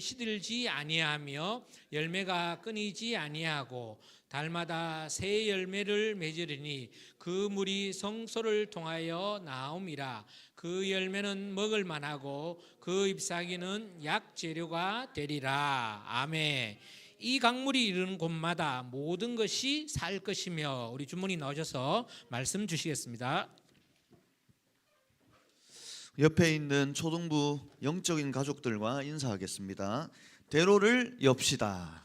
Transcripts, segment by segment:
시들지 아니하며 열매가 끊이지 아니하고 달마다 새 열매를 맺으리니 그 물이 성소를 통하여 나옴이라. 그 열매는 먹을 만하고 그 잎사귀는 약재료가 되리라. 아멘. 이 강물이 이르는 곳마다 모든 것이 살 것이며. 우리 주문이 나오셔서 말씀 주시겠습니다. 옆에 있는 초등부 영적인 가족들과 인사하겠습니다. 대로를 엽시다.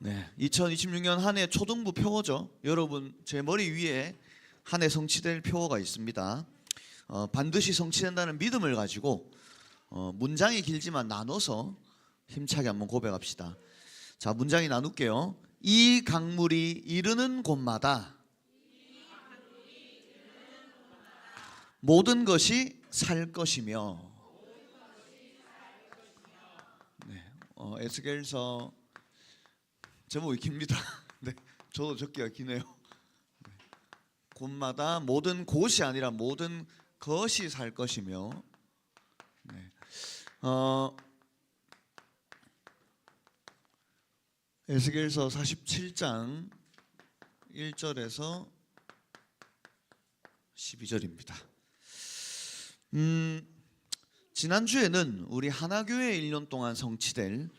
네, 2026년 한 해 초등부 표어죠. 여러분 제 머리 위에 한 해 성취될 표어가 있습니다. 반드시 성취된다는 믿음을 가지고 문장이 길지만 나눠서 힘차게 한번 고백합시다. 자, 문장이 나눌게요. 이 강물이 이르는 곳마다 모든 것이 살 것이며. 네, 에스겔서 제목이 깁니다. 네, 저도 적기가 기네요. 네, 곳마다 모든 곳이 아니라 모든 것이 살 것이며. 네, 에스겔서 47장 1절에서 12절입니다. 지난주에는 우리 하나교회 1년 동안 성취될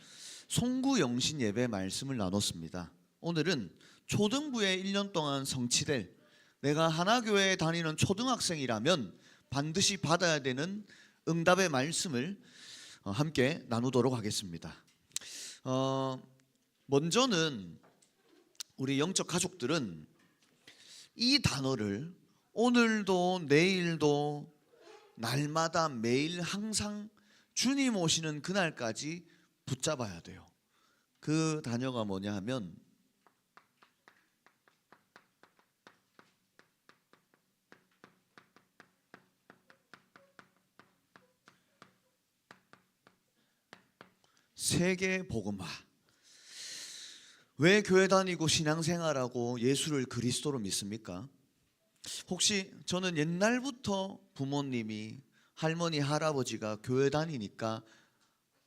송구영신 예배 말씀을 나눴습니다. 오늘은 초등부에 1년 동안 성취될, 내가 하나교회에 다니는 초등학생이라면 반드시 받아야 되는 응답의 말씀을 함께 나누도록 하겠습니다. 먼저는 우리 영적 가족들은 이 단어를 오늘도 내일도 날마다 매일 항상 주님 오시는 그날까지 붙잡아야 돼요. 그 단어가 뭐냐 하면 세계복음화. 왜 교회 다니고 신앙생활하고 예수를 그리스도로 믿습니까? 혹시 저는 옛날부터 부모님이, 할머니, 할아버지가 교회 다니니까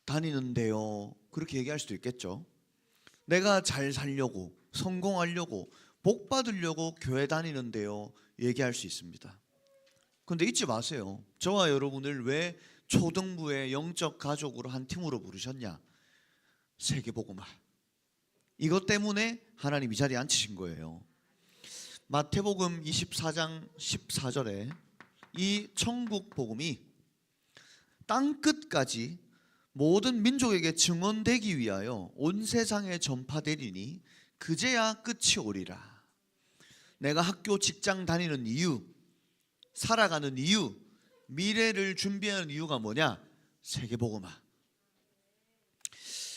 다니는데요, 그렇게 얘기할 수도 있겠죠. 내가 잘 살려고, 성공하려고, 복 받으려고 교회 다니는데요, 얘기할 수 있습니다. 그런데 잊지 마세요. 저와 여러분을 왜 초등부의 영적 가족으로 한 팀으로 부르셨냐? 세계복음화. 이것 때문에 하나님 이 자리에 앉히신 거예요. 마태복음 24장 14절에 이 천국 복음이 땅끝까지 모든 민족에게 증언되기 위하여 온 세상에 전파되리니 그제야 끝이 오리라. 내가 학교, 직장 다니는 이유, 살아가는 이유, 미래를 준비하는 이유가 뭐냐? 세계복음화.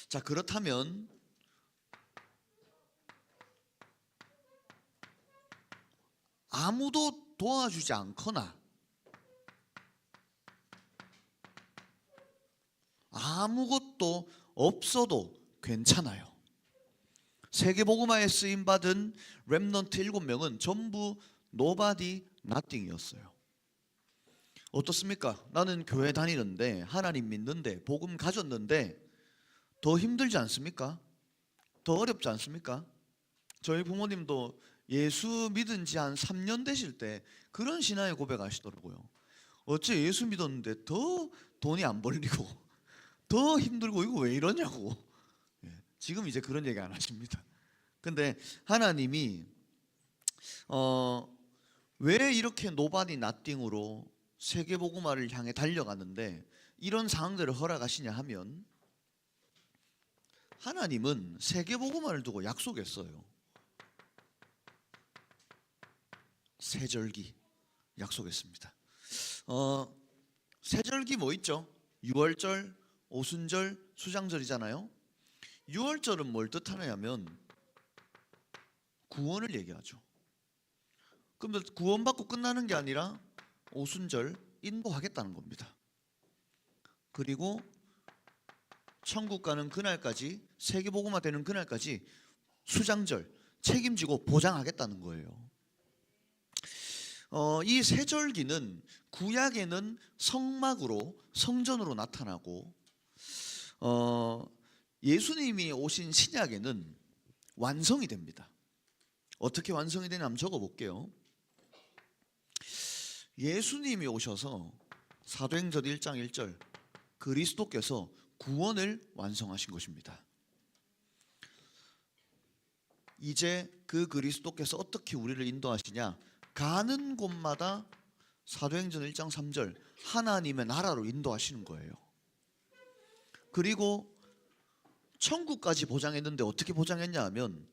자, 그렇다면 아무도 도와주지 않거나 아무것도 없어도 괜찮아요. 세계복음화에 쓰임받은 렘넌트 7명은 전부 nobody, nothing이었어요. 어떻습니까? 나는 교회 다니는데, 하나님 믿는데, 복음 가졌는데 더 힘들지 않습니까? 더 어렵지 않습니까? 저희 부모님도 예수 믿은 지 한 3년 되실 때 그런 신앙의 고백하시더라고요. 어째 예수 믿었는데 더 돈이 안 벌리고 더 힘들고 이거 왜 이러냐고. 지금 이제 그런 얘기 안 하십니다. 근데 하나님이 왜 이렇게 노바디 나띵으로 세계복음화를 향해 달려가는데 이런 상황들을 허락하시냐 하면, 하나님은 세계복음화를 두고 약속했어요. 세절기 약속했습니다. 세절기 뭐 있죠? 유월절, 오순절, 수장절이잖아요. 유월절은 뭘 뜻하냐면 구원을 얘기하죠. 그런데 구원받고 끝나는 게 아니라 오순절 인도하겠다는 겁니다. 그리고 천국 가는 그날까지, 세계복음화 되는 그날까지 수장절 책임지고 보장하겠다는 거예요. 이 세절기는 구약에는 성막으로, 성전으로 나타나고 예수님이 오신 신약에는 완성이 됩니다. 어떻게 완성이 되냐 한번 적어볼게요. 예수님이 오셔서 사도행전 1장 1절 그리스도께서 구원을 완성하신 것입니다. 이제 그 그리스도께서 어떻게 우리를 인도하시냐, 가는 곳마다 사도행전 1장 3절 하나님의 나라로 인도하시는 거예요. 그리고 천국까지 보장했는데 어떻게 보장했냐 하면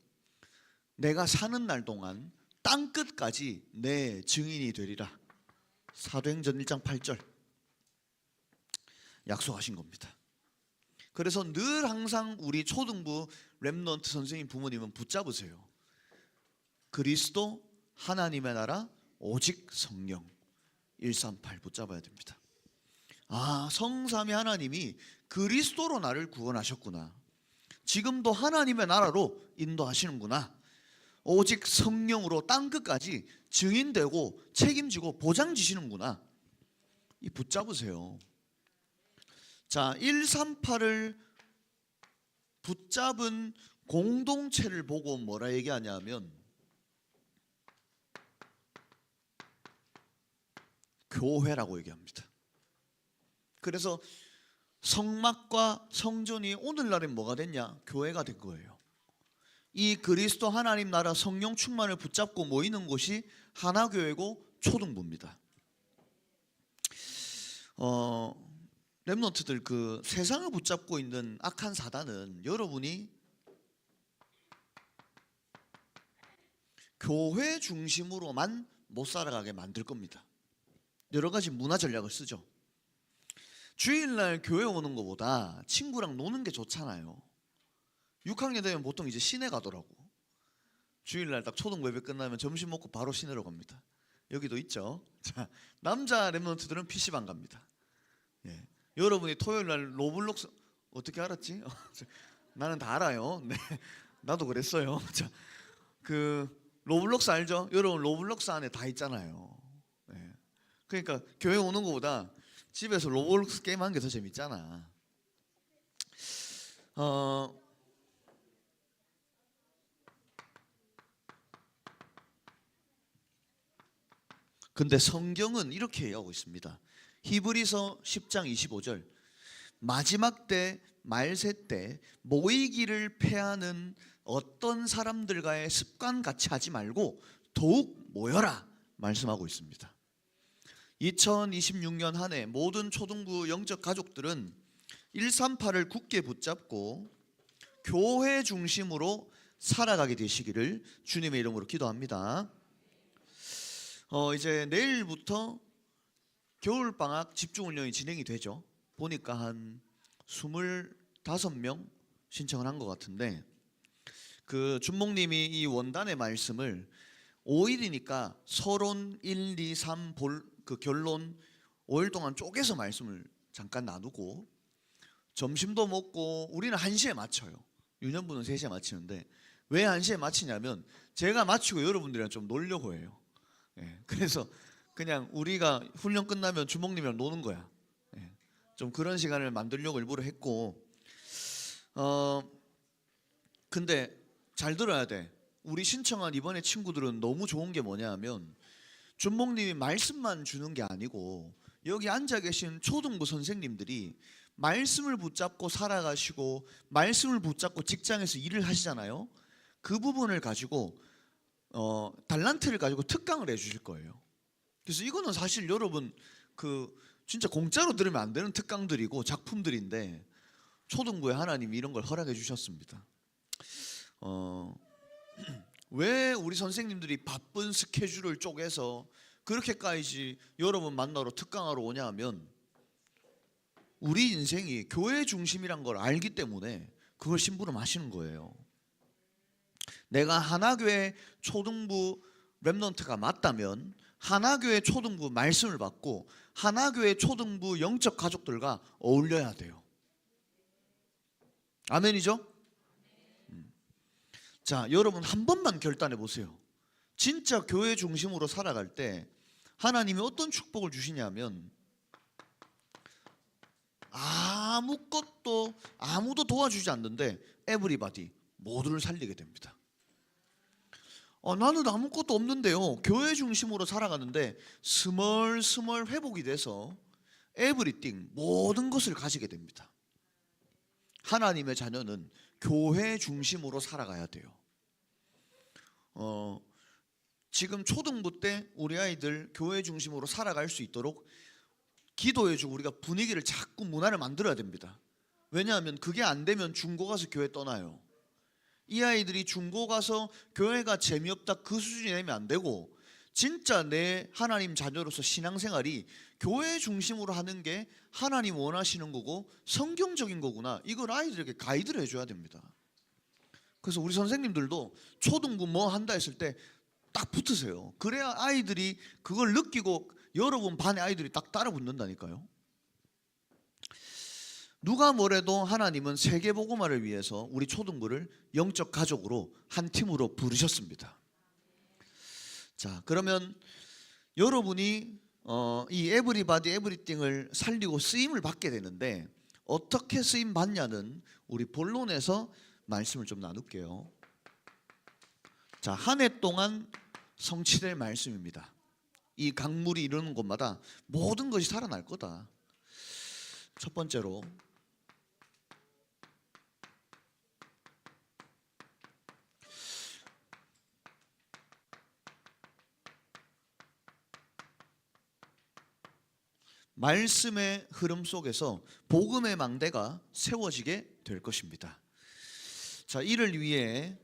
내가 사는 날 동안 땅끝까지 내 증인이 되리라. 사도행전 1장 8절 약속하신 겁니다. 그래서 늘 항상 우리 초등부 렘넌트 선생님 부모님은 붙잡으세요. 그리스도, 하나님의 나라, 오직 성령. 138 붙잡아야 됩니다. 아, 성삼위 하나님이 그리스도로 나를 구원하셨구나. 지금도 하나님의 나라로 인도하시는구나. 오직 성령으로 땅끝까지 증인되고 책임지고 보장지시는구나. 이 붙잡으세요. 자, 138을 붙잡은 공동체를 보고 뭐라 얘기하냐면 교회라고 얘기합니다. 그래서 성막과 성전이 오늘날엔 뭐가 됐냐? 교회가 된 거예요. 이 그리스도 하나님 나라 성령 충만을 붙잡고 모이는 곳이 하나교회고 초등부입니다. 렘넌트들, 그 세상을 붙잡고 있는 악한 사단은 여러분이 교회 중심으로만 못 살아가게 만들 겁니다. 여러 가지 문화 전략을 쓰죠. 주일날 교회 오는 것보다 친구랑 노는 게 좋잖아요. 6학년 되면 보통 이제 시내 가더라고. 주일날 딱 초등 예배 끝나면 점심 먹고 바로 시내로 갑니다. 여기도 있죠. 자, 남자 렘넌트들은 PC방 갑니다. 예. 여러분이 토요일날 로블록스 어떻게 알았지? 나는 다 알아요. 네, 나도 그랬어요. 자, 그 로블록스 알죠? 여러분 로블록스 안에 다 있잖아요. 네. 그러니까 교회 오는 것보다 집에서 로블록스 게임 하는 게 더 재밌잖아. 근데 성경은 이렇게 얘기하고 있습니다. 히브리서 10장 25절 마지막 때 말세 때 모이기를 패하는 어떤 사람들과의 습관같이 하지 말고 더욱 모여라 말씀하고 있습니다. 2026년 한 해 모든 초등부 영적 가족들은 138을 굳게 붙잡고 교회 중심으로 살아가게 되시기를 주님의 이름으로 기도합니다. 이제 내일부터 겨울방학 집중훈련이 진행이 되죠. 보니까 한 25명 신청을 한 것 같은데, 그 준목님이 이 원단의 말씀을 5일이니까 서론 1, 2, 3 그 결론 5일 동안 쪼개서 말씀을 잠깐 나누고 점심도 먹고 우리는 1시에 마쳐요. 유년부는 3시에 마치는데 왜 1시에 마치냐면 제가 마치고 여러분들이랑 좀 놀려고 해요. 예, 그래서 그냥 우리가 훈련 끝나면 주목님이랑 노는 거야. 예, 좀 그런 시간을 만들려고 일부러 했고, 근데 잘 들어야 돼. 우리 신청한 이번에 친구들은 너무 좋은 게 뭐냐 하면 준목님이 말씀만 주는 게 아니고 여기 앉아 계신 초등부 선생님들이 말씀을 붙잡고 살아가시고 말씀을 붙잡고 직장에서 일을 하시잖아요. 그 부분을 가지고 달란트를 가지고 특강을 해주실 거예요. 그래서 이거는 사실 여러분 그 진짜 공짜로 들으면 안 되는 특강들이고 작품들인데 초등부에 하나님이 이런 걸 허락해 주셨습니다. 왜 우리 선생님들이 바쁜 스케줄을 쪼개서 그렇게까지 여러분 만나러 특강하러 오냐 하면 우리 인생이 교회 중심이란 걸 알기 때문에 그걸 심부름하시는 거예요. 내가 하나교회 초등부 렘넌트가 맞다면 하나교회 초등부 말씀을 받고 하나교회 초등부 영적 가족들과 어울려야 돼요. 아멘이죠? 자, 여러분 한 번만 결단해 보세요. 진짜 교회 중심으로 살아갈 때 하나님이 어떤 축복을 주시냐면 아무도 도와주지 않는데 에브리바디 모두를 살리게 됩니다. 나는 아무것도 없는데요. 교회 중심으로 살아가는데 스멀스멀 회복이 돼서 에브리띵 모든 것을 가지게 됩니다. 하나님의 자녀는 교회 중심으로 살아가야 돼요. 지금 초등부 때 우리 아이들 교회 중심으로 살아갈 수 있도록 기도해주고 우리가 분위기를 자꾸 문화를 만들어야 됩니다. 왜냐하면 그게 안 되면 중고 가서 교회 떠나요. 이 아이들이 중고 가서 교회가 재미없다 그 수준이 되면 안 되고 진짜 내 하나님 자녀로서 신앙생활이 교회 중심으로 하는 게 하나님 원하시는 거고 성경적인 거구나, 이걸 아이들에게 가이드를 해줘야 됩니다. 그래서 우리 선생님들도 초등부 뭐 한다 했을 때 딱 붙으세요. 그래야 아이들이 그걸 느끼고 여러분 반의 아이들이 딱 따라 붙는다니까요. 누가 뭐래도 하나님은 세계복음화를 위해서 우리 초등부를 영적 가족으로 한 팀으로 부르셨습니다. 자, 그러면 여러분이 이 에브리바디 에브리띵을 살리고 쓰임을 받게 되는데 어떻게 쓰임 받냐는 우리 본론에서 말씀을 좀 나눌게요. 자, 한 해 동안 성취될 말씀입니다. 이 강물이 이르는 곳마다 모든 것이 살아날 거다. 첫 번째로 말씀의 흐름 속에서 복음의 망대가 세워지게 될 것입니다. 자, 이를 위해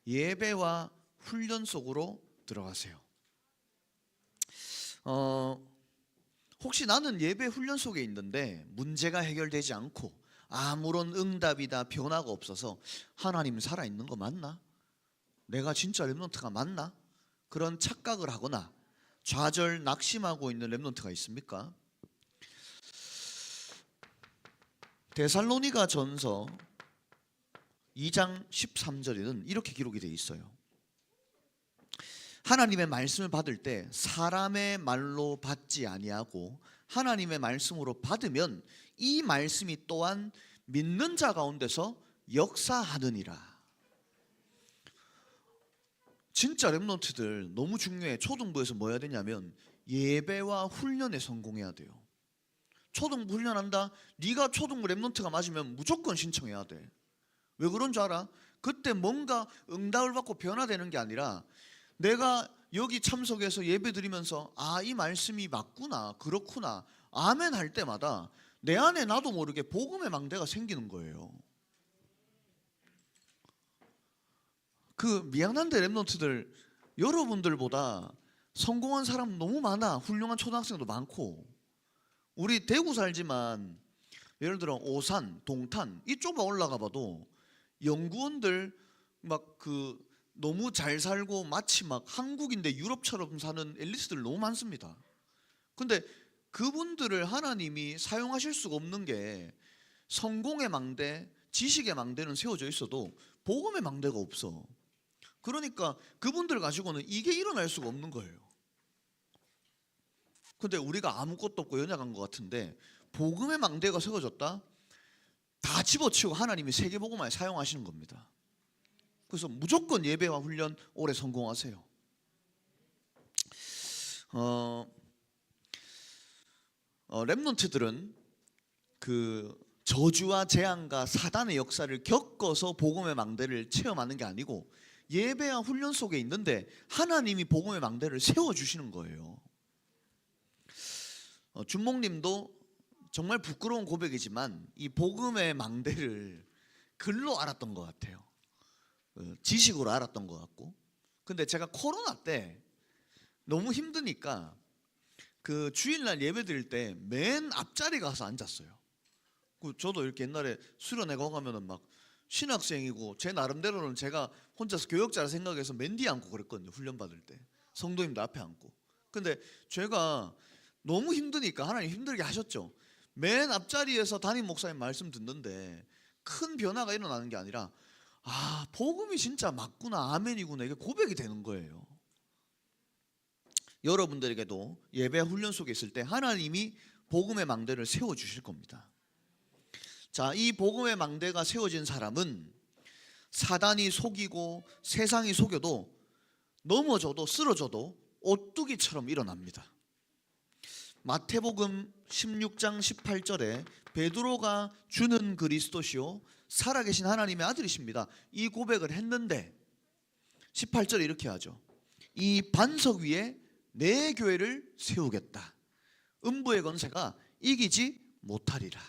예배와 훈련 속으로 들어가세요. 혹시 나는 예배 훈련 속에 있는데 문제가 해결되지 않고 아무런 응답이다 변화가 없어서 하나님 살아있는 거 맞나? 내가 진짜 렘넌트가 맞나? 그런 착각을 하거나 좌절 낙심하고 있는 렘넌트가 있습니까? 데살로니가 전서 2장 13절에는 이렇게 기록이 되어 있어요. 하나님의 말씀을 받을 때 사람의 말로 받지 아니하고 하나님의 말씀으로 받으면 이 말씀이 또한 믿는 자 가운데서 역사하느니라. 진짜 렘넌트들 너무 중요해. 초등부에서 뭐 해야 되냐면 예배와 훈련에 성공해야 돼요. 초등부 훈련한다? 네가 초등부 렘넌트가 맞으면 무조건 신청해야 돼. 왜 그런 줄 알아? 그때 뭔가 응답을 받고 변화되는 게 아니라 내가 여기 참석해서 예배 드리면서 이 말씀이 맞구나, 그렇구나, 아멘 할 때마다 내 안에 나도 모르게 복음의 망대가 생기는 거예요. 미안한데 렘넌트들, 여러분들보다 성공한 사람 너무 많아. 훌륭한 초등학생도 많고. 우리 대구 살지만 예를 들어 오산, 동탄 이쪽만 올라가 봐도 연구원들 너무 잘 살고 마치 한국인데 유럽처럼 사는 엘리트들 너무 많습니다. 근데 그분들을 하나님이 사용하실 수가 없는 게 성공의 망대, 지식의 망대는 세워져 있어도 복음의 망대가 없어. 그러니까 그분들 가지고는 이게 일어날 수가 없는 거예요. 근데 우리가 아무것도 없고 연약한 것 같은데 복음의 망대가 세워졌다? 다 집어치우고 하나님이 세계복음화에 사용하시는 겁니다. 그래서 무조건 예배와 훈련 오래 성공하세요. 렘넌트들은 저주와 재앙과 사단의 역사를 겪어서 복음의 망대를 체험하는 게 아니고 예배와 훈련 속에 있는데 하나님이 복음의 망대를 세워주시는 거예요. 준목님도 정말 부끄러운 고백이지만 이 복음의 망대를 글로 알았던 것 같아요. 지식으로 알았던 것 같고. 근데 제가 코로나 때 너무 힘드니까 주일날 예배 드릴 때 맨 앞자리 가서 앉았어요. 저도 이렇게 옛날에 수련회 가면은 신학생이고 제 나름대로는 제가 혼자서 교역자라 생각해서 맨 뒤에 앉고 그랬거든요. 훈련 받을 때 성도님들 앞에 앉고. 근데 제가 너무 힘드니까 하나님 힘들게 하셨죠. 맨 앞자리에서 담임 목사님 말씀 듣는데 큰 변화가 일어나는 게 아니라 복음이 진짜 맞구나, 아멘이구나, 이게 고백이 되는 거예요. 여러분들에게도 예배 훈련 속에 있을 때 하나님이 복음의 망대를 세워주실 겁니다. 자, 이 복음의 망대가 세워진 사람은 사단이 속이고 세상이 속여도 넘어져도 쓰러져도 오뚜기처럼 일어납니다. 마태복음 16장 18절에 베드로가 주는 그리스도시요 살아계신 하나님의 아들이십니다. 이 고백을 했는데 18절에 이렇게 하죠. 이 반석 위에 내 교회를 세우겠다. 음부의 권세가 이기지 못하리라.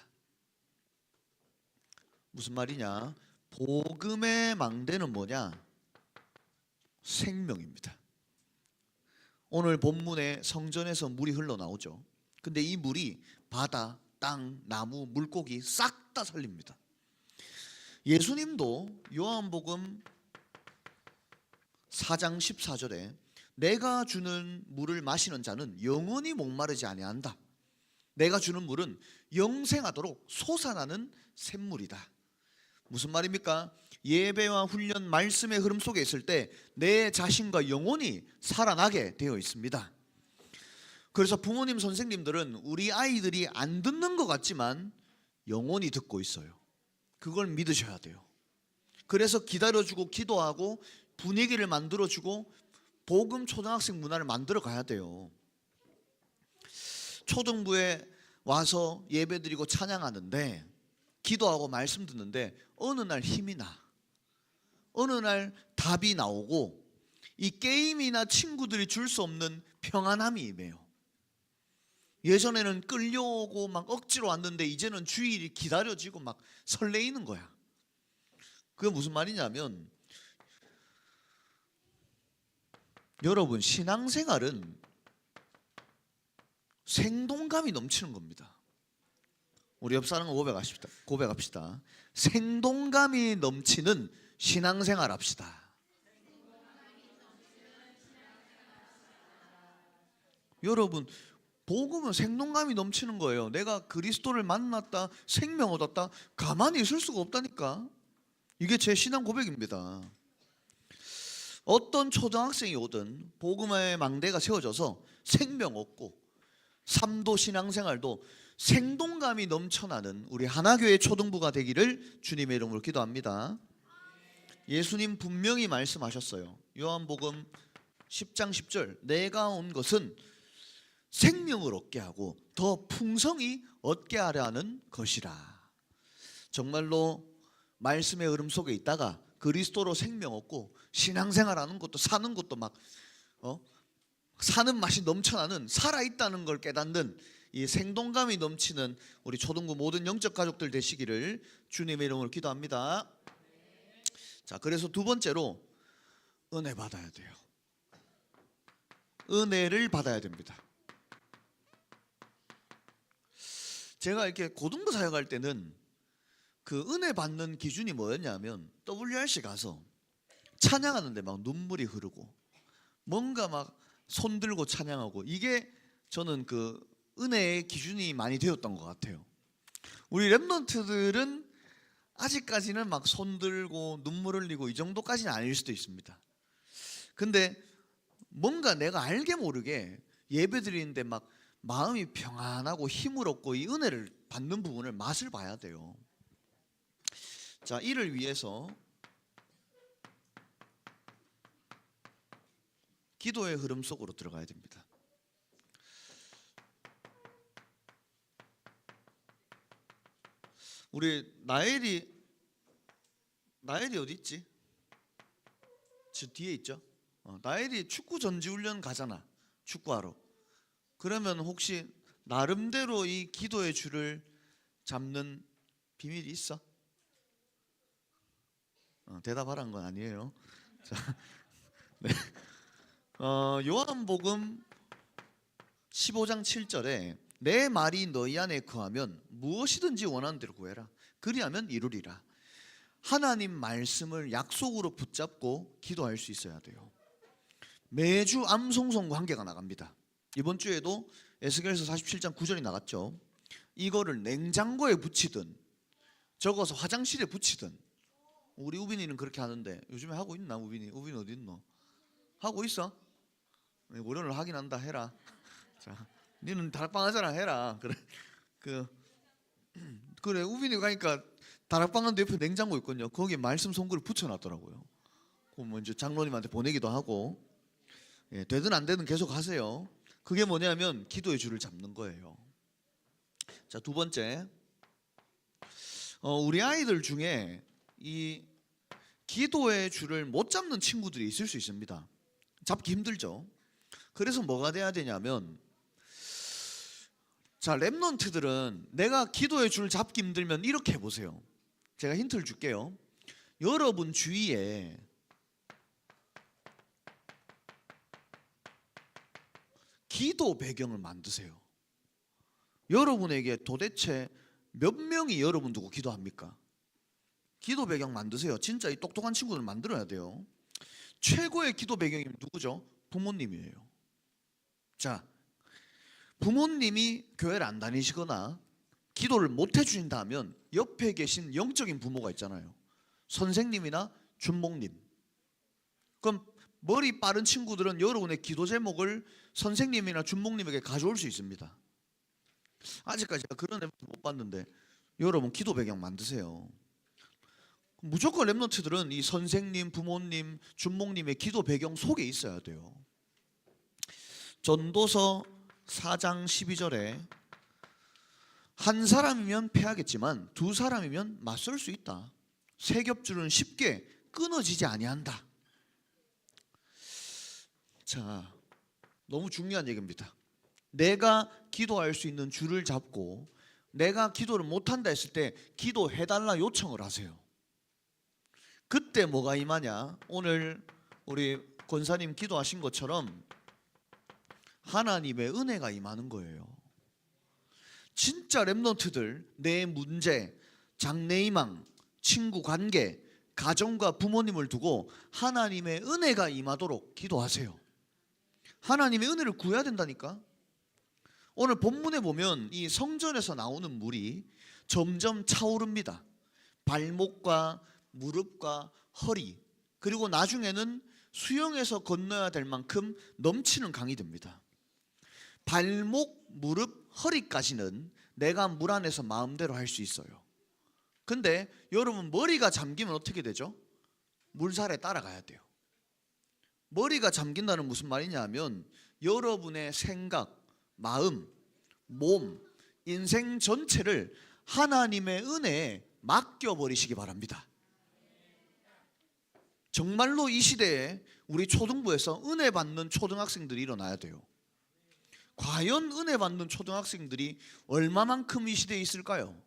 무슨 말이냐? 복음의 망대는 뭐냐? 생명입니다. 오늘 본문에 성전에서 물이 흘러나오죠. 근데 이 물이 바다, 땅, 나무, 물고기 싹 다 살립니다. 예수님도 요한복음 4장 14절에 내가 주는 물을 마시는 자는 영원히 목마르지 아니한다. 내가 주는 물은 영생하도록 솟아나는 샘물이다. 무슨 말입니까? 예배와 훈련, 말씀의 흐름 속에 있을 때 내 자신과 영혼이 살아나게 되어 있습니다. 그래서 부모님, 선생님들은 우리 아이들이 안 듣는 것 같지만 영혼이 듣고 있어요. 그걸 믿으셔야 돼요. 그래서 기다려주고 기도하고 분위기를 만들어주고 복음 초등학생 문화를 만들어 가야 돼요. 초등부에 와서 예배드리고 찬양하는데 기도하고 말씀 듣는데 어느 날 힘이 나. 어느 날 답이 나오고 이 게임이나 친구들이 줄 수 없는 평안함이 임해요. 예전에는 끌려오고 막 억지로 왔는데 이제는 주일이 기다려지고 막 설레이는 거야. 그게 무슨 말이냐면 여러분 신앙생활은 생동감이 넘치는 겁니다. 우리 옆 사람과 고백합시다. 생동감이 넘치는 신앙생활 합시다. 여러분 복음은 생동감이 넘치는 거예요. 내가 그리스도를 만났다, 생명 얻었다, 가만히 있을 수가 없다니까. 이게 제 신앙 고백입니다. 어떤 초등학생이 오든 복음의 망대가 세워져서 생명 얻고 삶도 신앙생활도 생동감이 넘쳐나는 우리 하나교회 초등부가 되기를 주님의 이름으로 기도합니다. 예수님 분명히 말씀하셨어요. 요한복음 10장 10절 내가 온 것은 생명을 얻게 하고 더 풍성히 얻게 하려 하는 것이라. 정말로 말씀의 흐름 속에 있다가 그리스도로 생명 얻고 신앙생활하는 것도 사는 것도 막 사는 맛이 넘쳐나는 살아있다는 걸 깨닫는 이 생동감이 넘치는 우리 초등부 모든 영적 가족들 되시기를 주님의 이름으로 기도합니다. 자, 그래서 두 번째로 은혜 받아야 돼요. 은혜를 받아야 됩니다. 제가 이렇게 고등부 사역할 때는 그 은혜 받는 기준이 뭐였냐면 WRC 가서 찬양하는데 막 눈물이 흐르고 뭔가 막 손 들고 찬양하고 이게 저는 그 은혜의 기준이 많이 되었던 것 같아요. 우리 랩런트들은 아직까지는 막 손 들고 눈물 흘리고 이 정도까지는 아닐 수도 있습니다. 근데 뭔가 내가 알게 모르게 예배 드리는데 막 마음이 평안하고 힘을 얻고 이 은혜를 받는 부분을 맛을 봐야 돼요. 자, 이를 위해서 기도의 흐름 속으로 들어가야 됩니다. 우리 나엘이 어디 있지? 저 뒤에 있죠? 나엘이 축구 전지훈련 가잖아. 축구하러. 그러면 혹시 나름대로 이 기도의 줄을 잡는 비밀이 있어? 대답하라는 건 아니에요. 자, 네. 요한복음 15장 7절에 내 말이 너희 안에 거하면 무엇이든지 원하는 대로 구해라. 그리하면 이루리라. 하나님 말씀을 약속으로 붙잡고 기도할 수 있어야 돼요. 매주 암송송과 한개가 나갑니다. 이번 주에도 에스겔서 47장 9절이 나갔죠. 이거를 냉장고에 붙이든 적어서 화장실에 붙이든. 우리 우빈이는 그렇게 하는데 요즘에 하고 있나? 우빈이 어디 있노? 하고 있어? 월요일 확인한다 해라. 자, 니는 다락방 하잖아 해라. 그래. 그래 우빈이 가니까 다락방 한 옆에 냉장고 있거든요. 거기에 말씀 송구를 붙여놨더라고요. 그럼 이제 장로님한테 보내기도 하고. 예, 되든 안 되든 계속 하세요. 그게 뭐냐면 기도의 줄을 잡는 거예요. 자, 두 번째, 우리 아이들 중에 이 기도의 줄을 못 잡는 친구들이 있을 수 있습니다. 잡기 힘들죠. 그래서 뭐가 돼야 되냐면, 자, 랩런트들은 내가 기도의 줄 잡기 힘들면 이렇게 해보세요. 제가 힌트를 줄게요. 여러분 주위에 기도 배경을 만드세요. 여러분에게 도대체 몇 명이 여러분 두고 기도합니까? 기도 배경 만드세요. 진짜 이 똑똑한 친구들 만들어야 돼요. 최고의 기도 배경이 누구죠? 부모님이에요. 자, 부모님이 교회를 안 다니시거나 기도를 못 해주신다면 옆에 계신 영적인 부모가 있잖아요. 선생님이나 준목님. 그럼 머리 빠른 친구들은 여러분의 기도 제목을 선생님이나 준목님에게 가져올 수 있습니다. 아직까지 제가 그런 랩 못 봤는데 여러분 기도 배경 만드세요. 무조건 랩런트들은 이 선생님, 부모님, 준목님의 기도 배경 속에 있어야 돼요. 전도서 4장 12절에 한 사람이면 패하겠지만 두 사람이면 맞설 수 있다. 세 겹줄은 쉽게 끊어지지 아니한다. 자, 너무 중요한 얘기입니다. 내가 기도할 수 있는 줄을 잡고 내가 기도를 못한다 했을 때 기도해달라 요청을 하세요. 그때 뭐가 임하냐? 오늘 우리 권사님 기도하신 것처럼 하나님의 은혜가 임하는 거예요. 진짜 랩런트들 내 문제, 장래희망, 친구 관계, 가정과 부모님을 두고 하나님의 은혜가 임하도록 기도하세요. 하나님의 은혜를 구해야 된다니까. 오늘 본문에 보면 이 성전에서 나오는 물이 점점 차오릅니다. 발목과 무릎과 허리, 그리고 나중에는 수영해서 건너야 될 만큼 넘치는 강이 됩니다. 발목, 무릎, 허리까지는 내가 물 안에서 마음대로 할 수 있어요. 근데 여러분 머리가 잠기면 어떻게 되죠? 물살에 따라가야 돼요. 머리가 잠긴다는 무슨 말이냐 하면 여러분의 생각, 마음, 몸, 인생 전체를 하나님의 은혜에 맡겨버리시기 바랍니다. 정말로 이 시대에 우리 초등부에서 은혜 받는 초등학생들이 일어나야 돼요. 과연 은혜 받는 초등학생들이 얼마만큼 이 시대에 있을까요?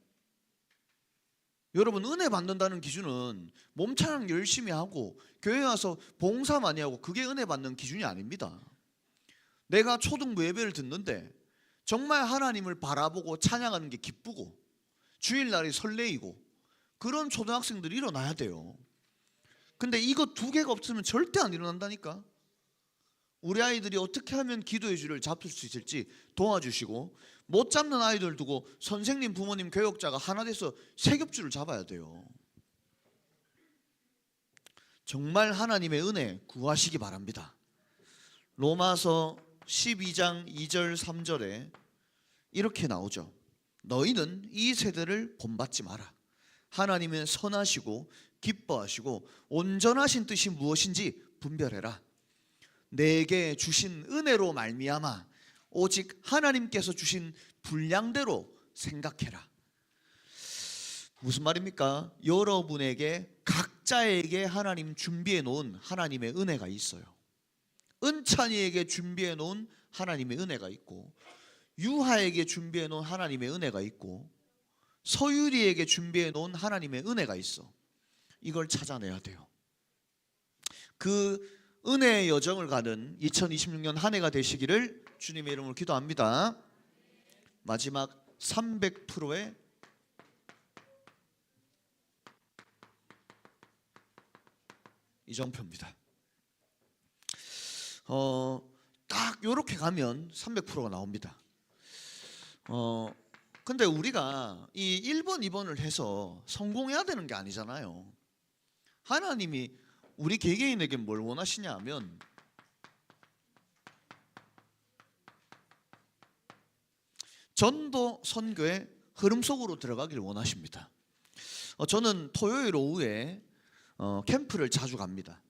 여러분 은혜 받는다는 기준은 몸찬양 열심히 하고 교회 와서 봉사 많이 하고 그게 은혜 받는 기준이 아닙니다. 내가 초등부 예배를 듣는데 정말 하나님을 바라보고 찬양하는 게 기쁘고 주일날이 설레이고 그런 초등학생들이 일어나야 돼요. 근데 이거 두 개가 없으면 절대 안 일어난다니까. 우리 아이들이 어떻게 하면 기도의 줄을 잡을 수 있을지 도와주시고, 못 잡는 아이들 두고 선생님, 부모님, 교역자가 하나 돼서 세 겹줄을 잡아야 돼요. 정말 하나님의 은혜 구하시기 바랍니다. 로마서 12장 2절 3절에 이렇게 나오죠. 너희는 이 세대를 본받지 마라. 하나님은 선하시고 기뻐하시고 온전하신 뜻이 무엇인지 분별해라. 내게 주신 은혜로 말미암아 오직 하나님께서 주신 분량대로 생각해라. 무슨 말입니까? 여러분에게 각자에게 하나님 준비해 놓은 하나님의 은혜가 있어요. 은찬이에게 준비해 놓은 하나님의 은혜가 있고, 유하에게 준비해 놓은 하나님의 은혜가 있고, 서유리에게 준비해 놓은 하나님의 은혜가 있어. 이걸 찾아내야 돼요. 그 은혜의 여정을 가는 2026년 한 해가 되시기를 주님의 이름으로 기도합니다. 마지막 300%의 이정표입니다. 딱 요렇게 가면 300%가 나옵니다. 근데 우리가 이 1번, 2번을 해서 성공해야 되는 게 아니잖아요. 하나님이 우리 개개인에게 뭘 원하시냐 하면 전도 선교의 흐름 속으로 들어가기를 원하십니다. 저는 토요일 오후에 캠프를 자주 갑니다.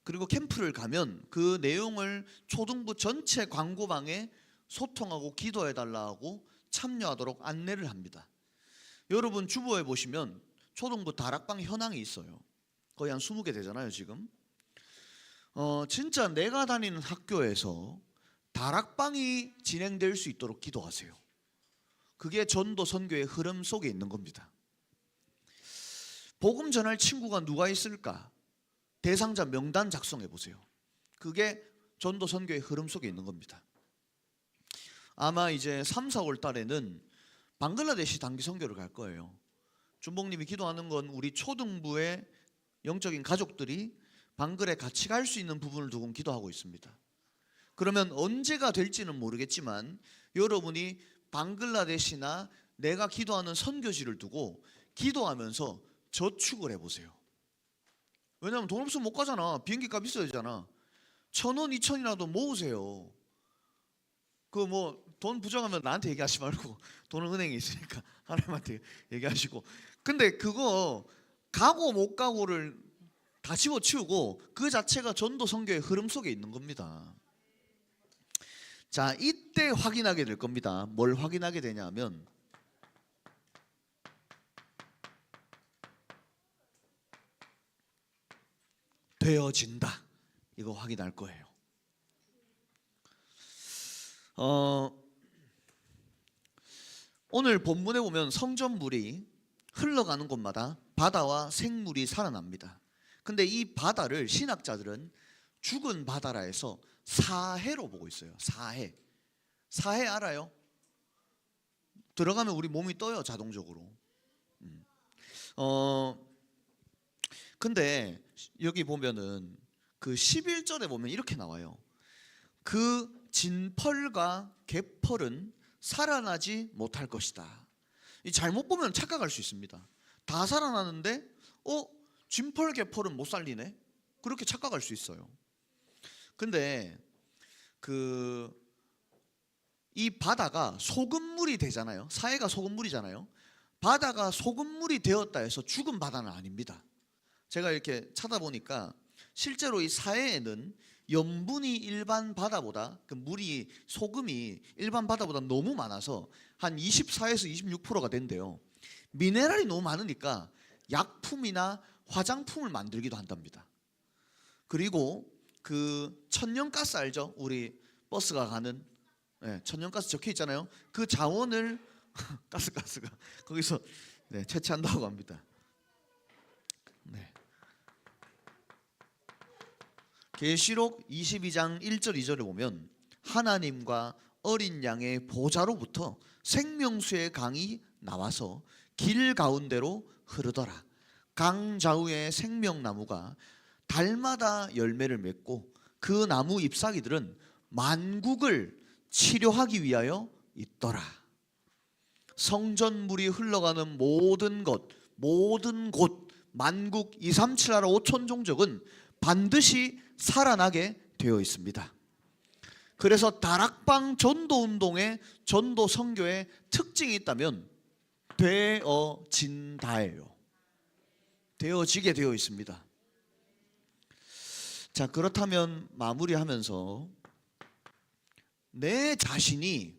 그리고 캠프를 가면 그 내용을 초등부 전체 광고방에 소통하고 기도해달라고 참여하도록 안내를 합니다. 여러분 주보에 보시면 초등부 다락방 현황이 있어요. 거의 한 20개 되잖아요 지금. 진짜 내가 다니는 학교에서 다락방이 진행될 수 있도록 기도하세요. 그게 전도 선교의 흐름 속에 있는 겁니다. 복음 전할 친구가 누가 있을까? 대상자 명단 작성해 보세요. 그게 전도 선교의 흐름 속에 있는 겁니다. 아마 이제 3, 4월 달에는 방글라데시 단기 선교를 갈 거예요. 준복님이 기도하는 건 우리 초등부의 영적인 가족들이 방글에 같이 갈 수 있는 부분을 두고 기도하고 있습니다. 그러면 언제가 될지는 모르겠지만 여러분이 방글라데시나 내가 기도하는 선교지를 두고 기도하면서 저축을 해보세요. 왜냐하면 돈 없으면 못 가잖아. 비행기 값 있어야 되잖아. 1,000원, 2,000원이라도 모으세요. 그 뭐 돈 부족하면 나한테 얘기하지 말고 돈은 은행에 있으니까 하나님한테 얘기하시고. 근데 그거 가고 못 가고를 다 집어치우고 그 자체가 전도 선교의 흐름 속에 있는 겁니다. 자, 이때 확인하게 될 겁니다. 뭘 확인하게 되냐면 되어진다. 이거 확인할 거예요. 오늘 본문에 보면 성전물이 흘러가는 곳마다 바다와 생물이 살아납니다. 근데 이 바다를 신학자들은 죽은 바다라 해서 사해로 보고 있어요. 사해. 사해 알아요? 들어가면 우리 몸이 떠요, 자동적으로. 근데 여기 보면은 그 11절에 보면 이렇게 나와요. 그 진펄과 개펄은 살아나지 못할 것이다. 잘못 보면 착각할 수 있습니다. 다 살아나는데 진펄 개펄은 못 살리네? 그렇게 착각할 수 있어요. 근데 이 바다가 소금물이 되잖아요. 사해가 소금물이잖아요. 바다가 소금물이 되었다 해서 죽은 바다는 아닙니다. 제가 이렇게 찾아보니까 실제로 이 사해에는 염분이 일반 바다보다 소금이 일반 바다보다 너무 많아서 한 24에서 26%가 된대요. 미네랄이 너무 많으니까 약품이나 화장품을 만들기도 한답니다. 그리고 그 천연가스 알죠? 우리 버스가 가는 천연가스 적혀 있잖아요. 그 자원을 가스가 거기서 채취한다고 합니다. 계시록 22장 1절 2절에 보면 하나님과 어린 양의 보좌로부터 생명수의 강이 나와서 길 가운데로 흐르더라. 강 좌우의 생명나무가 달마다 열매를 맺고 그 나무 잎사귀들은 만국을 치료하기 위하여 있더라. 성전물이 흘러가는 모든 곳 만국 2, 3, 7 나라 5천 종족은 반드시 살아나게 되어 있습니다. 그래서 다락방 전도운동의 전도 선교의 특징이 있다면 되어진다예요. 되어지게 되어 있습니다. 자, 그렇다면 마무리하면서 내 자신이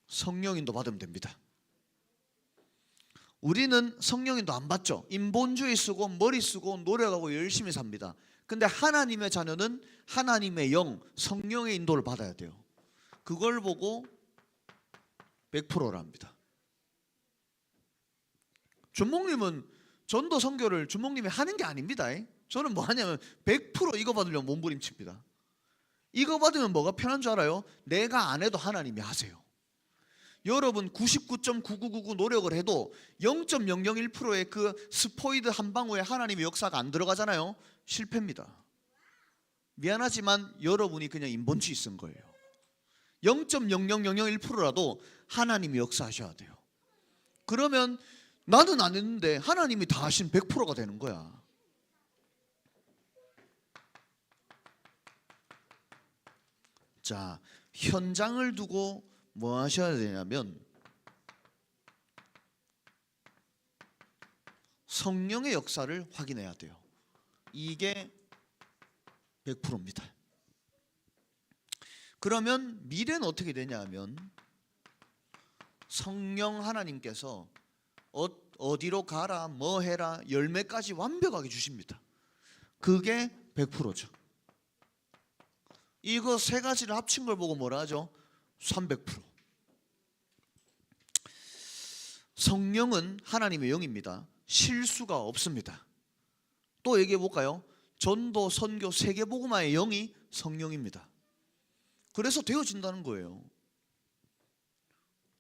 성령인도 받으면 됩니다. 우리는 성령인도 안 받죠. 인본주의 쓰고 머리 쓰고 노력하고 열심히 삽니다. 근데 하나님의 자녀는 하나님의 영, 성령의 인도를 받아야 돼요. 그걸 보고 100%랍니다. 준목님은 전도 선교를 준목님이 하는 게 아닙니다. 저는 뭐 하냐면 100% 이거 받으려면 몸부림칩니다. 이거 받으면 뭐가 편한 줄 알아요? 내가 안 해도 하나님이 하세요. 여러분 99.9999 노력을 해도 0.001%의 그 스포이드 한 방울에 하나님의 역사가 안 들어가잖아요. 실패입니다. 미안하지만 여러분이 그냥 인본주의 쓴 거예요. 0.00001%라도 하나님이 역사하셔야 돼요. 그러면 나는 안 했는데 하나님이 다 하신 100%가 되는 거야. 자, 현장을 두고 뭐 하셔야 되냐면 성령의 역사를 확인해야 돼요. 이게 100%입니다. 그러면 미래는 어떻게 되냐 하면 성령 하나님께서 어디로 가라 뭐 해라 열매까지 완벽하게 주십니다. 그게 100%죠. 이거 세 가지를 합친 걸 보고 뭐라 하죠? 300%. 성령은 하나님의 영입니다. 실수가 없습니다. 또 얘기해 볼까요? 전도, 선교, 세계복음화의 영이 성령입니다. 그래서 되어진다는 거예요.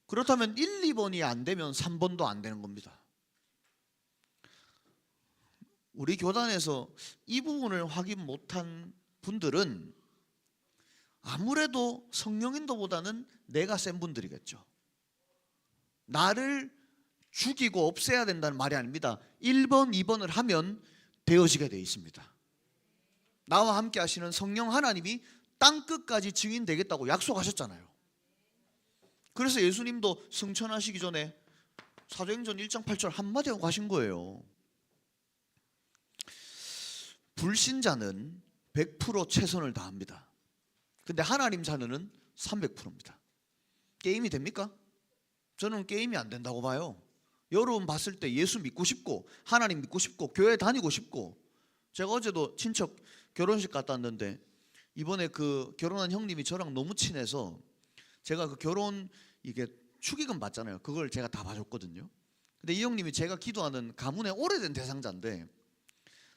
그렇다면 1, 2번이 안 되면 3번도 안 되는 겁니다. 우리 교단에서 이 부분을 확인 못한 분들은 아무래도 성령인도보다는 내가 센 분들이겠죠. 나를 죽이고 없애야 된다는 말이 아닙니다. 1번, 2번을 하면 되어지게 되어 있습니다. 나와 함께 하시는 성령 하나님이 땅끝까지 증인 되겠다고 약속하셨잖아요. 그래서 예수님도 승천하시기 전에 사도행전 1장 8절 한마디 하고 가신 거예요. 불신자는 100% 최선을 다합니다. 근데 하나님 자녀는 300%입니다. 게임이 됩니까? 저는 게임이 안 된다고 봐요. 여러분 봤을 때 예수 믿고 싶고 하나님 믿고 싶고 교회 다니고 싶고, 제가 어제도 친척 결혼식 갔다 왔는데 이번에 그 결혼한 형님이 저랑 너무 친해서 제가 그 결혼 이게 축의금 받잖아요. 그걸 제가 다 봐줬거든요. 근데 이 형님이 제가 기도하는 가문의 오래된 대상자인데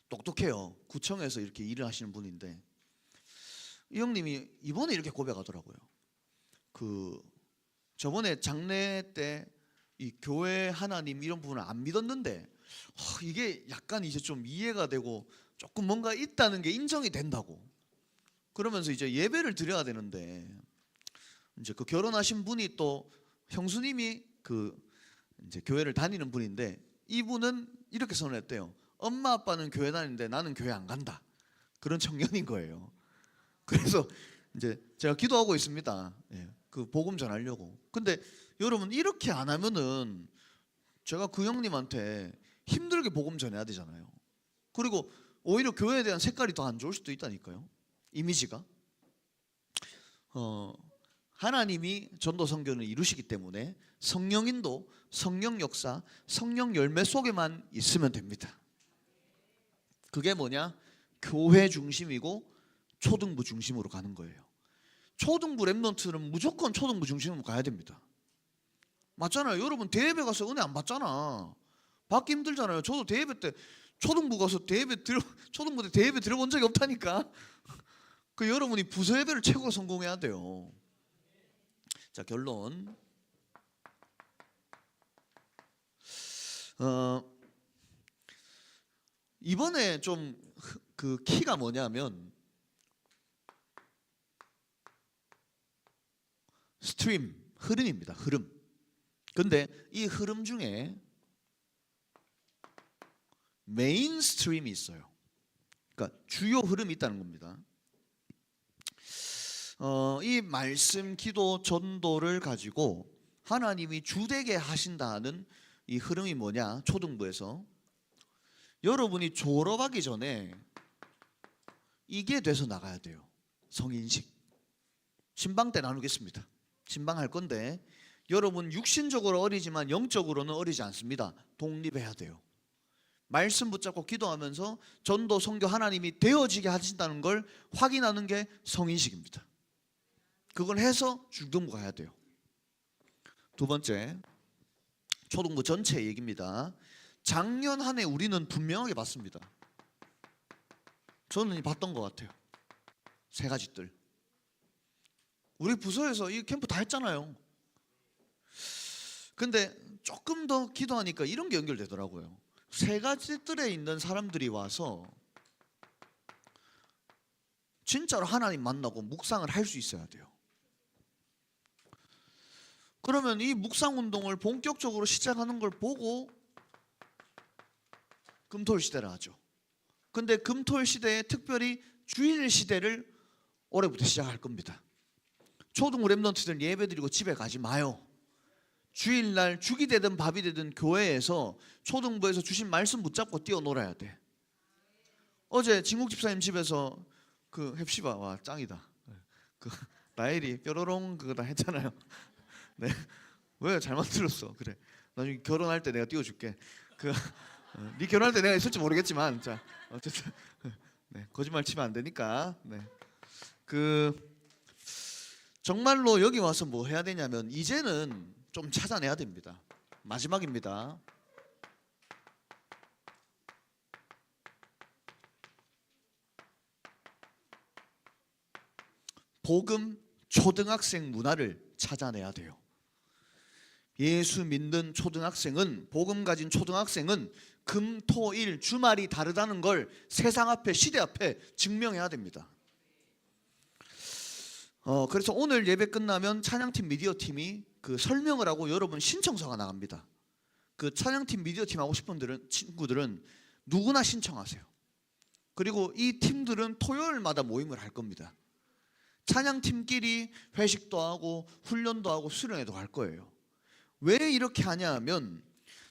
똑똑해요. 구청에서 이렇게 일을 하시는 분인데 이 형님이 이번에 이렇게 고백하더라고요. 저번에 장례 때 이 교회 하나님 이런 부분을 안 믿었는데 이게 약간 이제 좀 이해가 되고 조금 뭔가 있다는 게 인정이 된다고. 그러면서 이제 예배를 드려야 되는데 이제 그 결혼하신 분이 또 형수님이 이제 교회를 다니는 분인데 이분은 이렇게 선언했대요. 엄마 아빠는 교회 다니는데 나는 교회 안 간다. 그런 청년인 거예요. 그래서 이제 제가 기도하고 있습니다. 그 복음 전하려고. 근데 여러분 이렇게 안 하면은 제가 그 형님한테 힘들게 복음 전해야 되잖아요. 그리고 오히려 교회에 대한 색깔이 더 안 좋을 수도 있다니까요. 이미지가. 하나님이 전도 선교는 이루시기 때문에 성령인도, 성령 역사, 성령 열매 속에만 있으면 됩니다. 그게 뭐냐? 교회 중심이고 초등부 중심으로 가는 거예요. 초등부 랩런트는 무조건 초등부 중심으로 가야 됩니다. 맞잖아요. 여러분 대예배 가서 은혜 안 받잖아. 받기 힘들잖아요. 저도 대예배 때 초등부 가서 초등부 때 대예배 들어본 적이 없다니까. 그 여러분이 부서 예배를 최고로 성공해야 돼요. 자, 결론. 이번에 좀 그 키가 뭐냐면 스트림, 흐름입니다. 흐름. 근데 이 흐름 중에 메인 스트림이 있어요. 그러니까 주요 흐름이 있다는 겁니다. 이 말씀, 기도, 전도를 가지고 하나님이 주되게 하신다는 이 흐름이 뭐냐? 초등부에서 여러분이 졸업하기 전에 이게 돼서 나가야 돼요. 성인식. 신방 때 나누겠습니다. 신방할 건데 여러분 육신적으로 어리지만 영적으로는 어리지 않습니다. 독립해야 돼요. 말씀 붙잡고 기도하면서 전도, 선교 하나님이 되어지게 하신다는 걸 확인하는 게 성인식입니다. 그걸 해서 중등부 가야 돼요. 두 번째, 초등부 전체 얘기입니다. 작년 한 해 우리는 분명하게 봤습니다. 저는 봤던 것 같아요. 세 가지들. 우리 부서에서 이 캠프 다 했잖아요. 근데 조금 더 기도하니까 이런 게 연결되더라고요. 세 가지 뜰에 있는 사람들이 와서 진짜로 하나님 만나고 묵상을 할 수 있어야 돼요. 그러면 이 묵상 운동을 본격적으로 시작하는 걸 보고 금토일 시대를 하죠. 근데 금토일 시대에 특별히 주일 시대를 올해부터 시작할 겁니다. 초등부 랩런트들 예배드리고 집에 가지 마요. 주일날 죽이 되든 밥이 되든 교회에서 초등부에서 주신 말씀 붙잡고 뛰어놀아야 돼. 어제 진국 집사님 집에서 그 햅시바 와 짱이다. 그 나엘이 뾰로롱 그거 다 했잖아요. 네. 왜 잘 만들었어. 그래. 나중에 결혼할 때 내가 띄워줄게. 네 결혼할 때 내가 있을지 모르겠지만 자 어쨌든 네, 거짓말 치면 안 되니까. 네. 정말로 여기 와서 뭐 해야 되냐면 이제는 좀 찾아내야 됩니다. 마지막입니다. 복음 초등학생 문화를 찾아내야 돼요. 예수 믿는 초등학생은, 복음 가진 초등학생은 금, 토, 일 주말이 다르다는 걸 세상 앞에, 시대 앞에 증명해야 됩니다. 그래서 오늘 예배 끝나면 찬양팀 미디어팀이 그 설명을 하고 여러분 신청서가 나갑니다. 그 찬양팀 미디어팀 하고 싶은 친구들은 누구나 신청하세요. 그리고 이 팀들은 토요일마다 모임을 할 겁니다. 찬양팀끼리 회식도 하고 훈련도 하고 수련회도 갈 거예요. 왜 이렇게 하냐 하면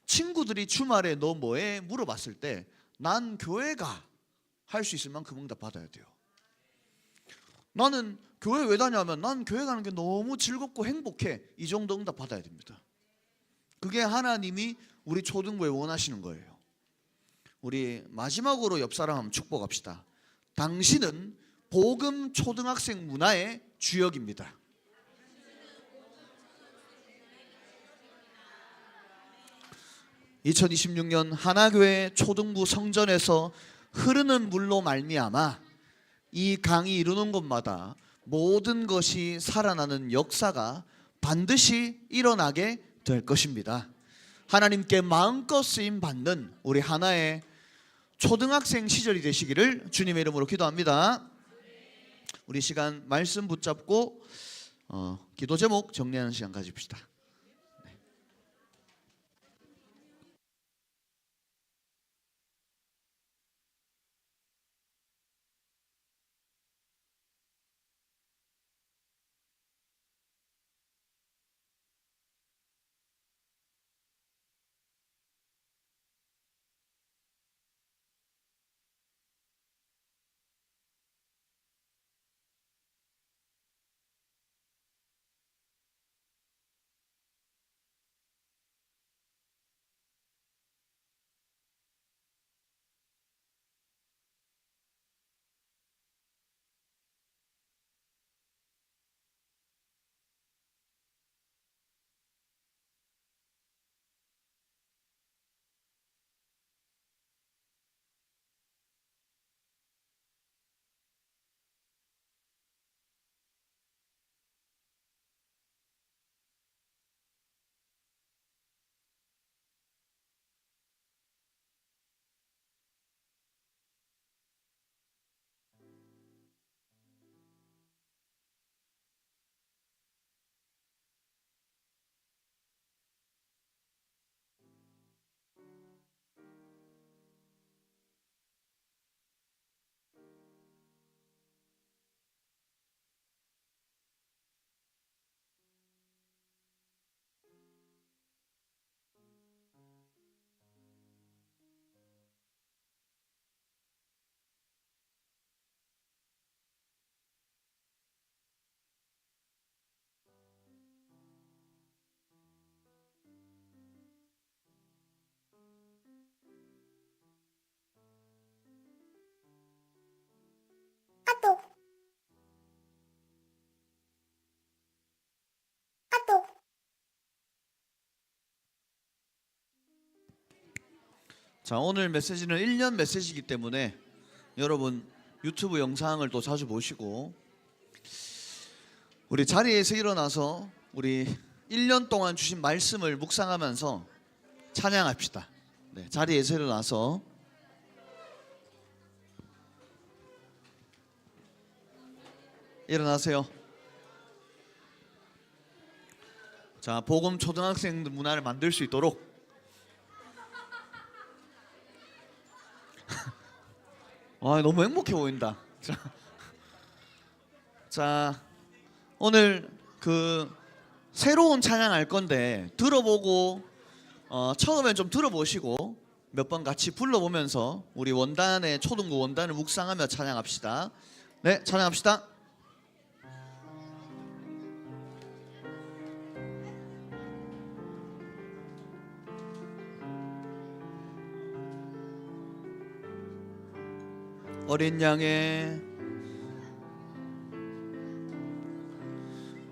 친구들이 주말에 너 뭐해? 물어봤을 때 난 교회가 할 수 있을 만큼 응답 받아야 돼요. 나는 교회 왜 다냐면 난 교회 가는 게 너무 즐겁고 행복해. 이 정도 응답 받아야 됩니다. 그게 하나님이 우리 초등부에 원하시는 거예요. 우리 마지막으로 옆 사람 한번 축복합시다. 당신은 복음 초등학생 문화의 주역입니다. (2026년) 하나교회 초등부 성전에서 흐르는 물로 말미암아 이 강이 이루는 곳마다 모든 것이 살아나는 역사가 반드시 일어나게 될 것입니다. 하나님께 마음껏 쓰임 받는 우리 하나의 초등학생 시절이 되시기를 주님의 이름으로 기도합니다. 우리 시간 말씀 붙잡고 기도 제목 정리하는 시간 가집시다. 자, 오늘 메시지는 1년 메시지이기 때문에 여러분 유튜브 영상을 또 자주 보시고 우리 자리에서 일어나서 우리 1년 동안 주신 말씀을 묵상하면서 찬양합시다. 네, 자리에서 일어나서 일어나세요. 자, 복음 초등학생 문화를 만들 수 있도록 너무 행복해 보인다. 자, 오늘 새로운 찬양 할 건데 들어보고 처음엔 좀 들어보시고 몇 번 같이 불러보면서 우리 원단의 초등부 원단을 묵상하며 찬양합시다. 네, 찬양합시다.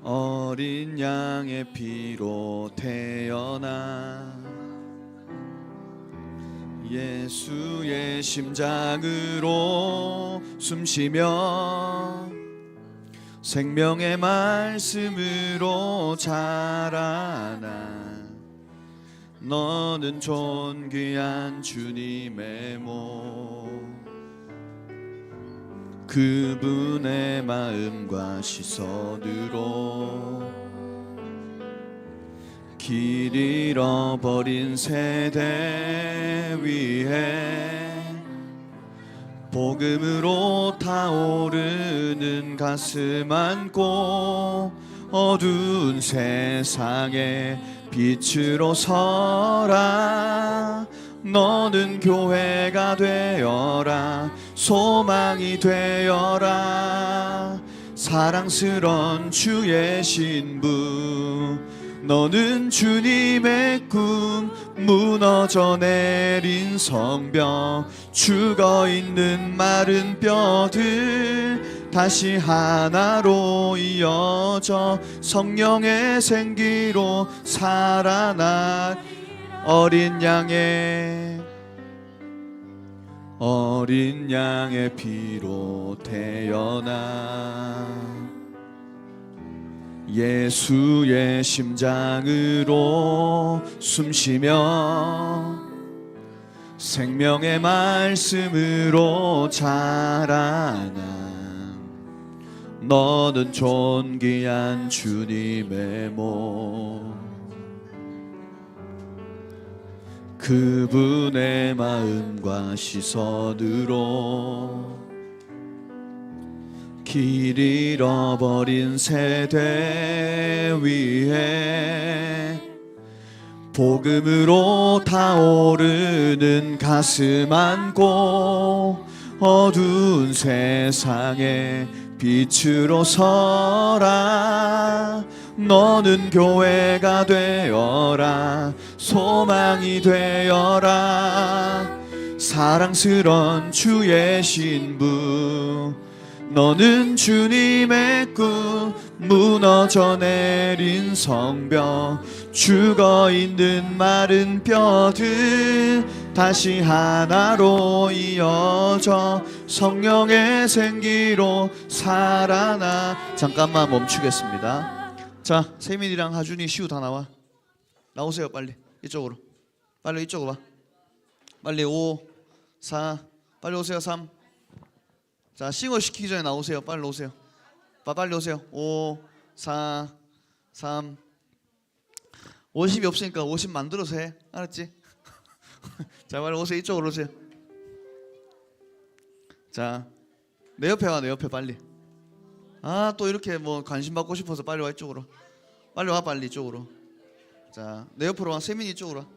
어린 양의 피로 태어나 예수의 심장으로 숨쉬며 생명의 말씀으로 자라나 너는 존귀한 주님의 몸 그분의 마음과 시선으로 길 잃어버린 세대 위에 복음으로 타오르는 가슴 안고 어두운 세상에 빛으로 서라 너는 교회가 되어라 소망이 되어라 사랑스런 주의 신부 너는 주님의 꿈 무너져 내린 성벽 죽어있는 마른 뼈들 다시 하나로 이어져 성령의 생기로 살아나 어린 양의 피로 태어나 예수의 심장으로 숨쉬며 생명의 말씀으로 자라나 너는 존귀한 주님의 몸 그분의 마음과 시선으로 길 잃어버린 세대 위에 복음으로 타오르는 가슴 안고 어두운 세상에 빛으로 서라 너는 교회가 되어라 소망이 되어라 사랑스런 주의 신부 너는 주님의 꿈 무너져 내린 성벽 죽어있는 마른 뼈들 다시 하나로 이어져 성령의 생기로 살아나 잠깐만 멈추겠습니다. 자, 세민이랑 하준이 시우 다 나오세요. 빨리 이쪽으로 빨리 이쪽으로 와 빨리 5 4 빨리 오세요. 3 자, 싱어 시키기 전에 나오세요. 빨리 오세요. 빨리 오세요. 5 4 3 50이 없으니까 50 만들어서 해. 알았지? 자, 빨리 오세요. 이쪽으로 오세요. 자, 내 옆에 와. 내 옆에 빨리. 아, 또 이렇게 뭐 관심 받고 싶어서 빨리 와. 이쪽으로 빨리 와. 빨리 이쪽으로. 자, 내 옆으로 와. 세민이 이쪽으로 와.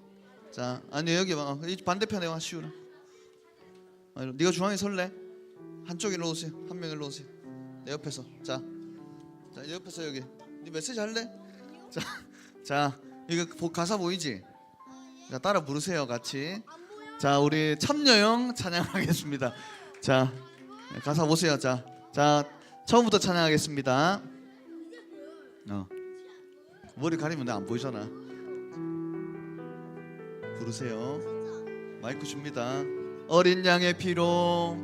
자, 아니 여기 와. 반대편에 와. 시우라. 네가 중앙에 설래? 한쪽 일로 오세요. 한 명 일로 오세요. 내 옆에서. 자, 내 옆에서 여기. 네 메시지 할래? 자, 이거 가사 보이지? 자, 따라 부르세요. 같이. 자, 우리 참여형 찬양하겠습니다. 자, 가사 보세요. 자, 처음부터 찬양하겠습니다. 머리 가리면 나 안 보이잖아. 부르세요. 마이크 줍니다. 어린 양의 피로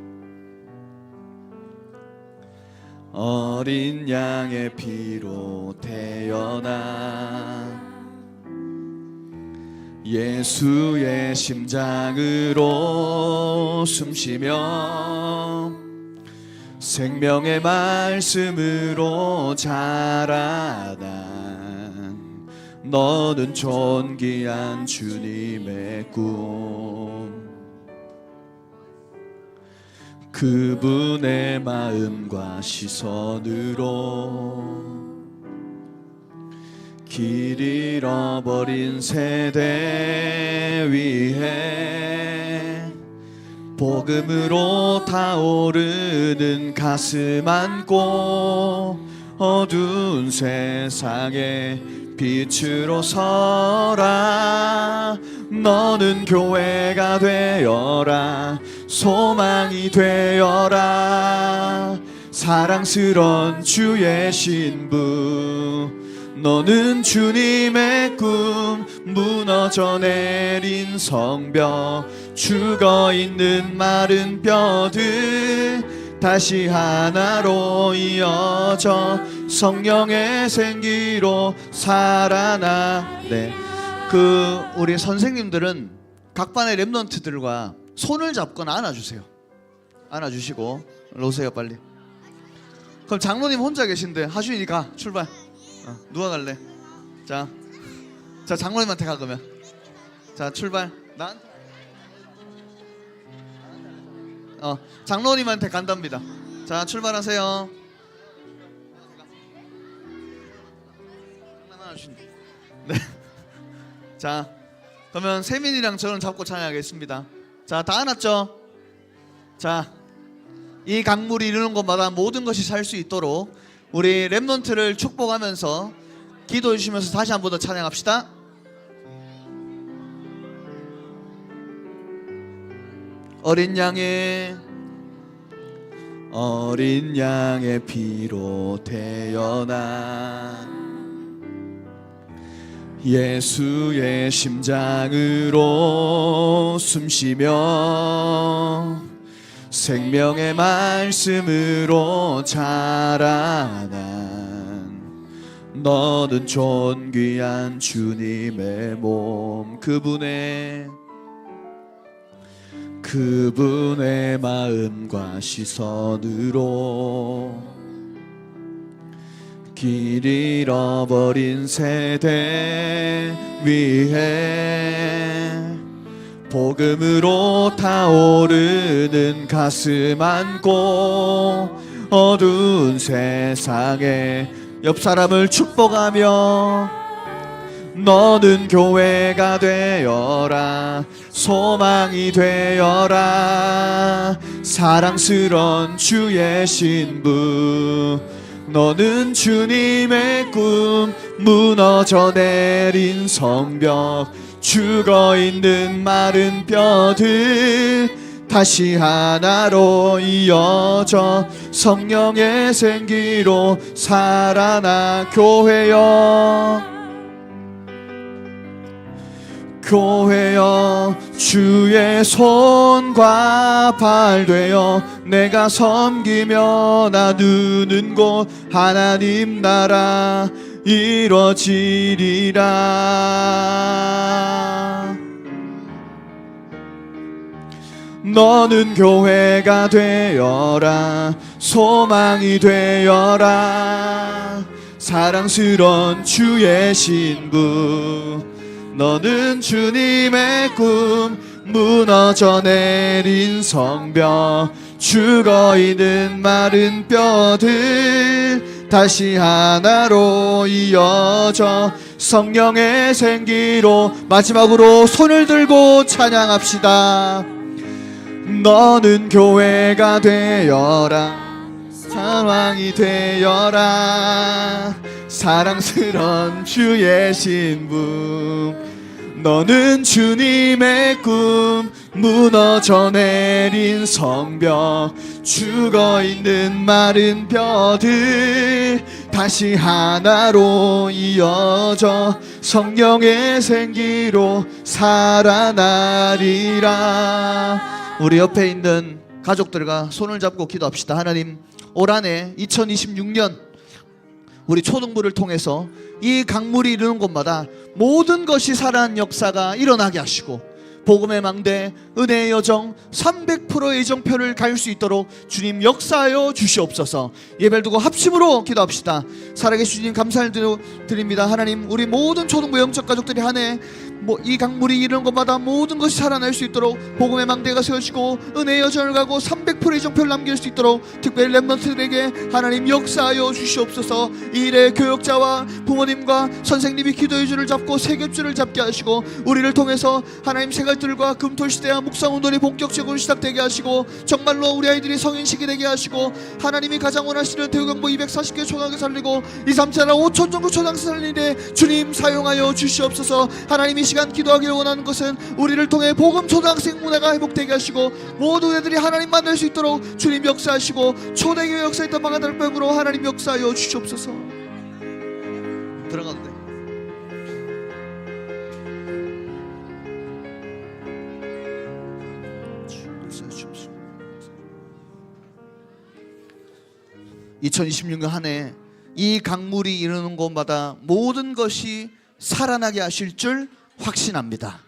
어린 양의 피로 태어나 예수의 심장으로 숨쉬며 생명의 말씀으로 자라나 너는 존귀한 주님의 꿈 그분의 마음과 시선으로 길 잃어버린 세대 위에 복음으로 타오르는 가슴 안고 어두운 세상에 빛으로 서라. 너는 교회가 되어라. 소망이 되어라. 사랑스런 주의 신부. 너는 주님의 꿈. 무너져 내린 성벽. 죽어있는 마른 뼈들 다시 하나로 이어져 성령의 생기로 살아나네. 우리 선생님들은 각 반의 랩런트들과 손을 잡거나 안아주세요. 안아주시고 일로 오세요 빨리. 그럼 장로님 혼자 계신데 하준이 가 출발. 누가 갈래? 자 장로님한테 가 그러면. 자 출발. 나한테. 장로님한테 간답니다. 자 출발하세요. 네. 자 그러면 세민이랑 저는 잡고 찬양하겠습니다. 자 다 안았죠? 자 이 강물이 이루는 곳마다 모든 것이 살 수 있도록 우리 랩넌트를 축복하면서 기도해 주시면서 다시 한 번 더 찬양합시다. 어린 양의 피로 태어난 예수의 심장으로 숨쉬며 생명의 말씀으로 자라난 너는 존귀한 주님의 몸. 그분의 마음과 시선으로 길 잃어버린 세대 위에 복음으로 타오르는 가슴 안고 어두운 세상에 옆 사람을 축복하며 너는 교회가 되어라. 소망이 되어라. 사랑스런 주의 신부. 너는 주님의 꿈. 무너져 내린 성벽. 죽어있는 마른 뼈들 다시 하나로 이어져 성령의 생기로 살아나. 교회여 주의 손과 발 되어 내가 섬기며 나누는 곳 하나님 나라 이루어지리라. 너는 교회가 되어라. 소망이 되어라. 사랑스런 주의 신부. 너는 주님의 꿈. 무너져 내린 성벽. 죽어있는 마른 뼈들 다시 하나로 이어져 성령의 생기로. 마지막으로 손을 들고 찬양합시다. 너는 교회가 되어라. 사랑이 되어라. 사랑스런 주의 신부. 너는 주님의 꿈. 무너져 내린 성벽. 죽어있는 마른 뼈들 다시 하나로 이어져 성령의 생기로 살아나리라. 우리 옆에 있는 가족들과 손을 잡고 기도합시다. 하나님, 올 한해 2026년 우리 초등부를 통해서 이 강물이 이르는 곳마다 모든 것이 살아난 역사가 일어나게 하시고 복음의 망대, 은혜의 여정 300%의 이정표를 갈 수 있도록 주님 역사하여 주시옵소서. 예배를 두고 합심으로 기도합시다. 살아계신 주님 감사를 드립니다. 하나님, 우리 모든 초등부 영적 가족들이 한 해 이 강물이 이르는 곳마다 모든 것이 살아날 수 있도록 복음의 망대가 세워지고 은혜의 여정을 가고 300% 이정표를 남길 수 있도록 특별히 렘넌트들에게 하나님 역사하여 주시옵소서. 이 일에 교역자와 부모님과 선생님이 기도의 줄을 잡고 세겹줄을 잡게 하시고 우리를 통해서 하나님 생활들과 금토시대와 묵상운동이 본격적으로 시작되게 하시고 정말로 우리 아이들이 성인식이 되게 하시고 하나님이 가장 원하시는 대우경보 240개 초등학교 살리고 2, 3, 4, 5천 정도 초등학교 살리는데 주님 사용하여 주시옵소서. 하나님이 시간 기도하기를 원하는 것은 우리를 통해 복음 초등학생 문화가 회복되게 하시고 모든 애들이 하나님 만날 수 있도록 주님 역사하시고 초대교회 역사했던 마가다락방으로 하나님 역사하여 주시옵소서. 들어가도 돼. 주옵소서. 2026년 한 해 이 강물이 이르는 곳마다 모든 것이 살아나게 하실 줄 확신합니다.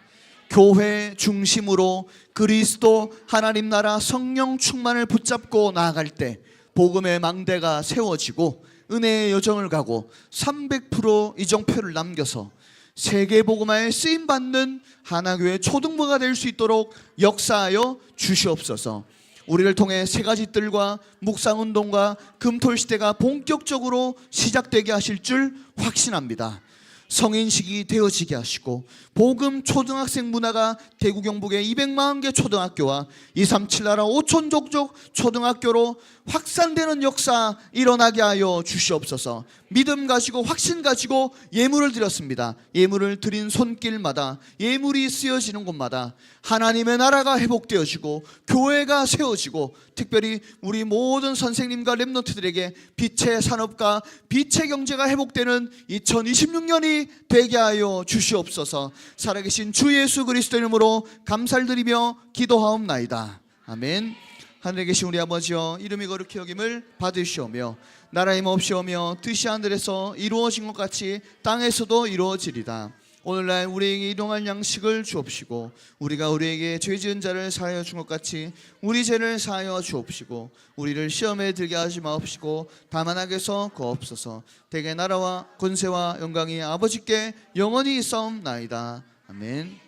교회 중심으로 그리스도 하나님 나라 성령 충만을 붙잡고 나아갈 때 복음의 망대가 세워지고 은혜의 여정을 가고 300% 이정표를 남겨서 세계 복음화에 쓰임 받는 하나교회 초등부가 될 수 있도록 역사하여 주시옵소서. 우리를 통해 세 가지 뜰과 묵상운동과 금토시대가 본격적으로 시작되게 하실 줄 확신합니다. 성인식이 되어지게 하시고 복음 초등학생 문화가 대구 경북의 240개 초등학교와 237 나라 5천 족족 초등학교로 확산되는 역사 일어나게 하여 주시옵소서. 믿음 가지고 확신 가지고 예물을 드렸습니다. 예물을 드린 손길마다 예물이 쓰여지는 곳마다 하나님의 나라가 회복되어지고 교회가 세워지고 특별히 우리 모든 선생님과 렘넌트들에게 빛의 산업과 빛의 경제가 회복되는 2026년이 되게 하여 주시옵소서. 살아계신 주 예수 그리스도 이름으로 감사를 드리며 기도하옵나이다. 아멘. 하늘에 계신 우리 아버지여, 이름이 거룩히 여김을 받으시오며 나라의 몹시오며 뜻이 하늘에서 이루어진 것 같이 땅에서도 이루어지리다. 오늘날 우리에게 일용할 양식을 주옵시고 우리가 우리에게 죄 지은 자를 사하여 준 것 같이 우리 죄를 사하여 주옵시고 우리를 시험에 들게 하지 마옵시고 다만 악에서 구하옵소서. 대개 나라와 권세와 영광이 아버지께 영원히 있사옵나이다. 아멘.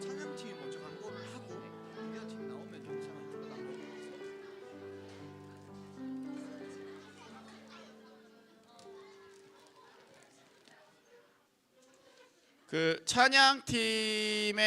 찬양팀이 먼저 광고를 하고 미디어팀 나오면 영상을 들어가고. 그 찬양팀의